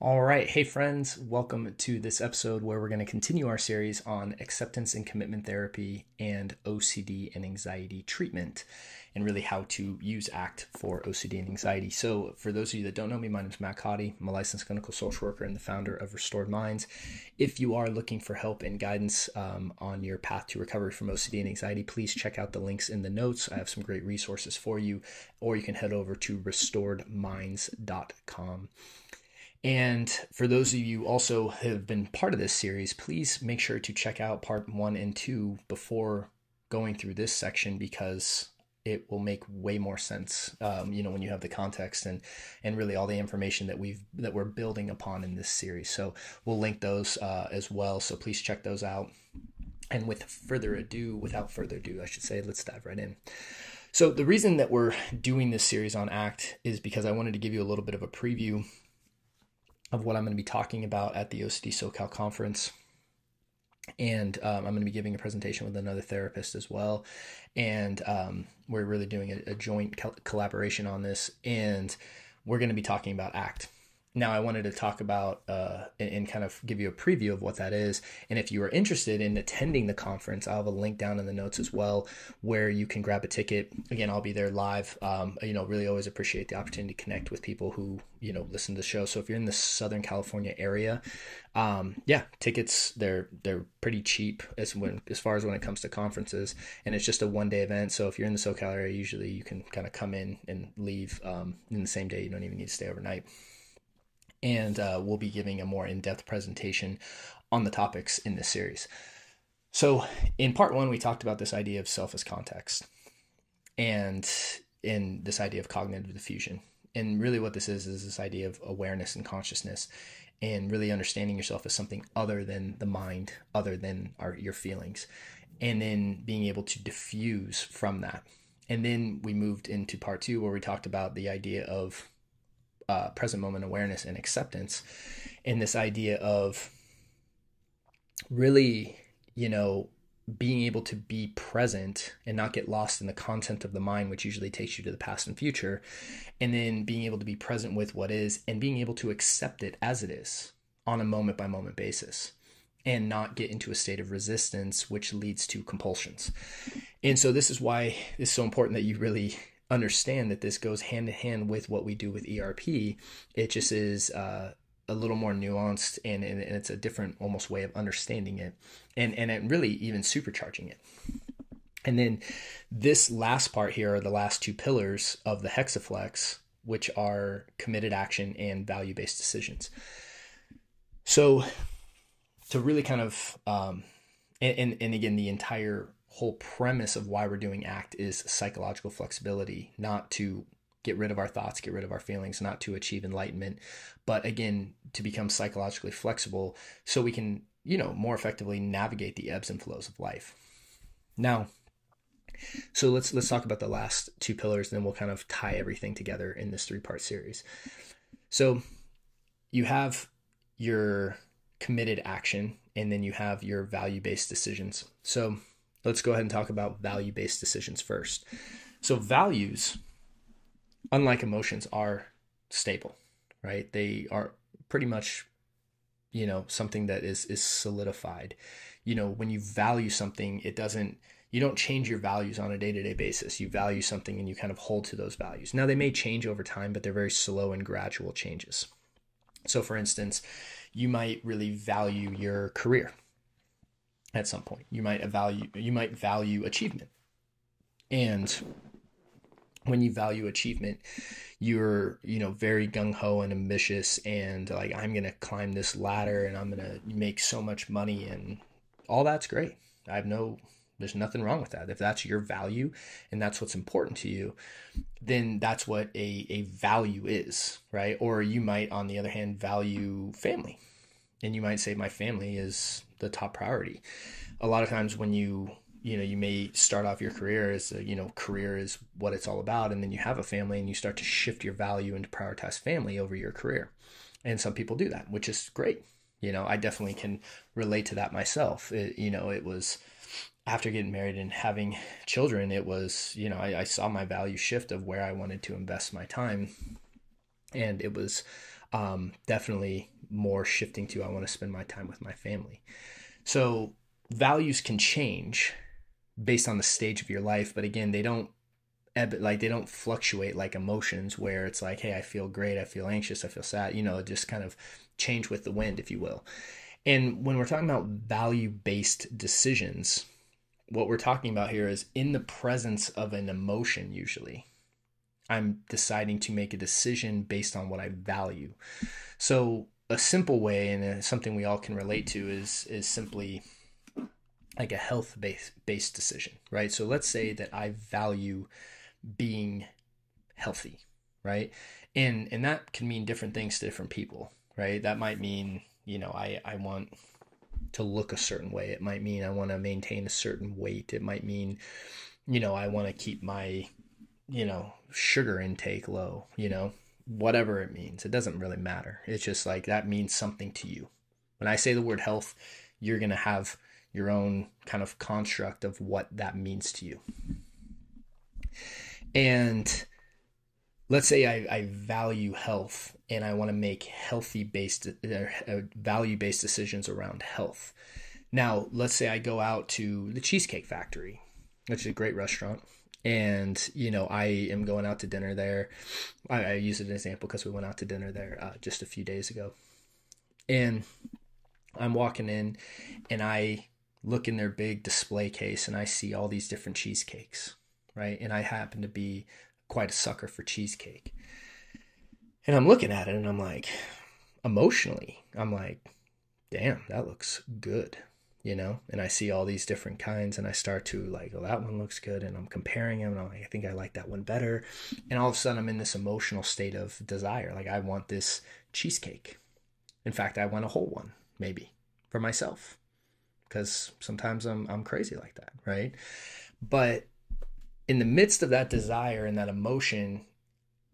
All right. Hey, friends. Welcome to this episode where we're going to continue our series on acceptance and commitment therapy and OCD and anxiety treatment, and really how to use ACT for OCD and anxiety. So for those of you that don't know me, my name is Matt Codde. I'm a licensed clinical social worker and the founder of Restored Minds. If you are looking for help and guidance on your path to recovery from OCD and anxiety, please check out the links in the notes. I have some great resources for you, or you can head over to restoredminds.com. And for those of you also who have been part of this series, please make sure to check out part 1 and 2 before going through this section, because it will make way more sense, when you have the context and really all the information that we're building upon in this series. So we'll link those as well. So please check those out. And without further ado, I should say, let's dive right in. So the reason that we're doing this series on ACT is because I wanted to give you a little bit of a preview of what I'm going to be talking about at the OCD SoCal conference. And I'm going to be giving a presentation with another therapist as well. And we're really doing a joint collaboration on this. And we're going to be talking about ACT. Now, I wanted to talk about and kind of give you a preview of what that is. And if you are interested in attending the conference, I'll have a link down in the notes as well where you can grab a ticket. Again, I'll be there live. Really always appreciate the opportunity to connect with people who, listen to the show. So if you're in the Southern California area, tickets, they're pretty cheap as far as when it comes to conferences. And it's just a one-day event. So if you're in the SoCal area, usually you can kind of come in and leave in the same day. You don't even need to stay overnight. And we'll be giving a more in-depth presentation on the topics in this series. So in part 1, we talked about this idea of self as context and in this idea of cognitive diffusion. And really what this is this idea of awareness and consciousness, and really understanding yourself as something other than the mind, other than your feelings, and then being able to diffuse from that. And then we moved into part 2 where we talked about the idea of present moment awareness and acceptance, and this idea of really, being able to be present and not get lost in the content of the mind, which usually takes you to the past and future, and then being able to be present with what is and being able to accept it as it is on a moment by moment basis, and not get into a state of resistance, which leads to compulsions. And so this is why it's so important that you really understand that this goes hand in hand with what we do with ERP. It just is a little more nuanced, and it's a different almost way of understanding it, and it really even supercharging it. And then this last part here are the last 2 pillars of the hexaflex, which are committed action and value-based decisions. So to really kind of, and again, the entire whole premise of why we're doing ACT is psychological flexibility, not to get rid of our thoughts, get rid of our feelings, not to achieve enlightenment, but again, to become psychologically flexible so we can, more effectively navigate the ebbs and flows of life. Now, so let's talk about the last 2 pillars, and then we'll kind of tie everything together in this 3-part series. So you have your committed action, and then you have your value-based decisions. So let's go ahead and talk about value-based decisions first. So values, unlike emotions, are stable, right? They are pretty much, something that is solidified. When you value something, you don't change your values on a day-to-day basis. You value something and you kind of hold to those values. Now, they may change over time, but they're very slow and gradual changes. So for instance, you might really value your career. At some point, you might value achievement. And when you value achievement, you're, very gung-ho and ambitious, and like, I'm going to climb this ladder and I'm going to make so much money, and all that's great. There's nothing wrong with that. If that's your value and that's what's important to you, then that's what a value is, right? Or you might, on the other hand, value family. And you might say, my family is the top priority. A lot of times when you may start off your career as, career is what it's all about. And then you have a family and you start to shift your value and to prioritize family over your career. And some people do that, which is great. I definitely can relate to that myself. It was after getting married and having children, it was, I saw my value shift of where I wanted to invest my time. And it was Definitely more shifting to I want to spend my time with my family. So values can change based on the stage of your life, but again, they don't they don't fluctuate like emotions where it's like, hey, I feel great, I feel anxious, I feel sad, just kind of change with the wind, if you will. And when we're talking about value-based decisions, what we're talking about here is in the presence of an emotion, usually I'm deciding to make a decision based on what I value. So a simple way, and something we all can relate to, is simply like a health-based decision, right? So let's say that I value being healthy, right? And that can mean different things to different people, right? That might mean, I want to look a certain way. It might mean I want to maintain a certain weight. It might mean, I want to keep my, sugar intake low, whatever it means. It doesn't really matter. It's just like that means something to you. When I say the word health, you're going to have your own kind of construct of what that means to you. And let's say I value health and I want to make value-based decisions around health. Now, let's say I go out to the Cheesecake Factory, which is a great restaurant. And, I am going out to dinner there. I use it as an example because we went out to dinner there just a few days ago. And I'm walking in and I look in their big display case and I see all these different cheesecakes, right? And I happen to be quite a sucker for cheesecake. And I'm looking at it and I'm like, emotionally, I'm like, damn, that looks good, And I see all these different kinds and I start to like, oh, that one looks good. And I'm comparing them and I'm like, I think I like that one better. And all of a sudden I'm in this emotional state of desire. Like I want this cheesecake. In fact, I want a whole one, maybe, for myself. Because sometimes I'm crazy like that, right? But in the midst of that desire and that emotion,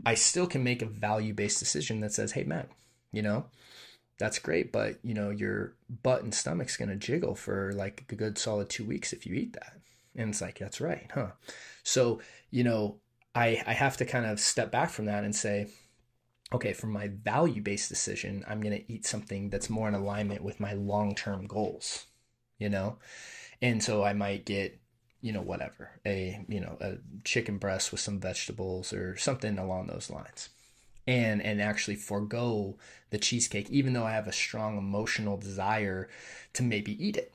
I still can make a value-based decision that says, hey, man, that's great, but, your butt and stomach's going to jiggle for like a good solid 2 weeks if you eat that. And it's like, that's right, huh? So, I have to kind of step back from that and say, okay, for my value-based decision, I'm going to eat something that's more in alignment with my long-term goals, And so I might get, whatever, a chicken breast with some vegetables or something along those lines. And actually forego the cheesecake, even though I have a strong emotional desire to maybe eat it.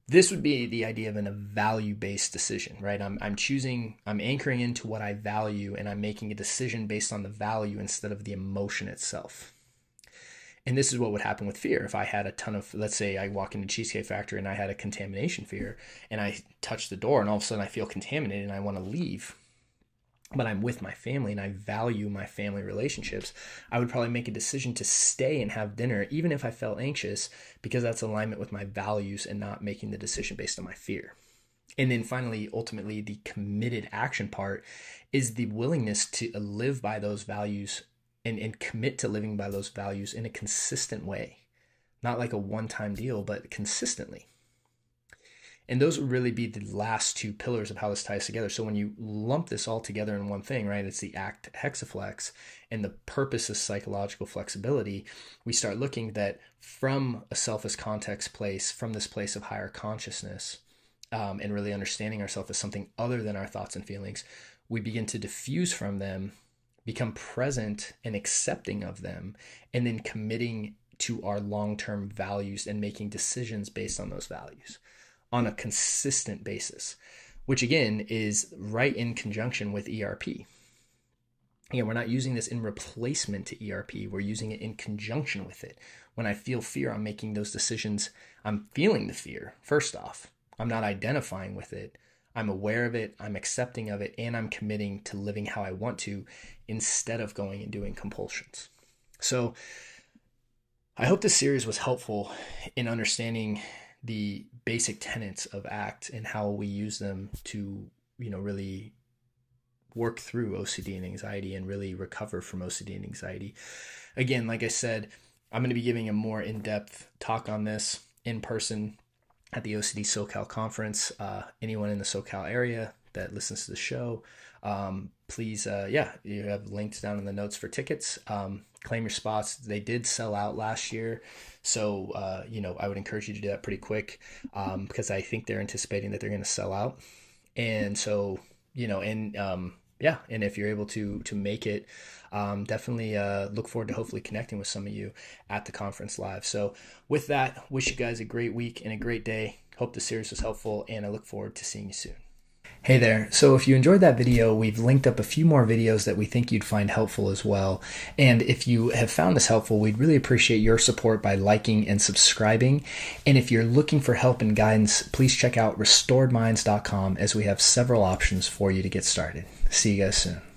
This would be the idea of a value-based decision, right? I'm anchoring into what I value and I'm making a decision based on the value instead of the emotion itself. And this is what would happen with fear. If I had a ton of, let's say I walk into Cheesecake Factory and I had a contamination fear and I touch the door and all of a sudden I feel contaminated and I want to leave, but I'm with my family and I value my family relationships, I would probably make a decision to stay and have dinner, even if I felt anxious, because that's alignment with my values and not making the decision based on my fear. And then finally, ultimately, the committed action part is the willingness to live by those values and commit to living by those values in a consistent way. Not like a one-time deal, but consistently. And those would really be the last two pillars of how this ties together. So when you lump this all together in one thing, right, it's the ACT hexaflex, and the purpose is psychological flexibility, we start looking that from a self as context place, from this place of higher consciousness, and really understanding ourselves as something other than our thoughts and feelings, we begin to diffuse from them, become present and accepting of them, and then committing to our long-term values and making decisions based on those values on a consistent basis, which again is right in conjunction with ERP. Again, we're not using this in replacement to ERP. We're using it in conjunction with it. When I feel fear, I'm making those decisions. I'm feeling the fear, first off. I'm not identifying with it. I'm aware of it, I'm accepting of it, and I'm committing to living how I want to instead of going and doing compulsions. So I hope this series was helpful in understanding the basic tenets of ACT and how we use them to, really work through OCD and anxiety and really recover from OCD and anxiety. Again, like I said, I'm going to be giving a more in-depth talk on this in person at the OCD SoCal conference. Anyone in the SoCal area that listens to the show, please, you have links down in the notes for tickets. claim your spots. They did sell out last year. So, I would encourage you to do that pretty quick, because I think they're anticipating that they're going to sell out. And so, yeah, and if you're able to make it, definitely look forward to hopefully connecting with some of you at the conference live. So with that, wish you guys a great week and a great day. Hope the series was helpful, and I look forward to seeing you soon. Hey there. So if you enjoyed that video, we've linked up a few more videos that we think you'd find helpful as well. And if you have found this helpful, we'd really appreciate your support by liking and subscribing. And if you're looking for help and guidance, please check out restoredminds.com, as we have several options for you to get started. See you guys soon.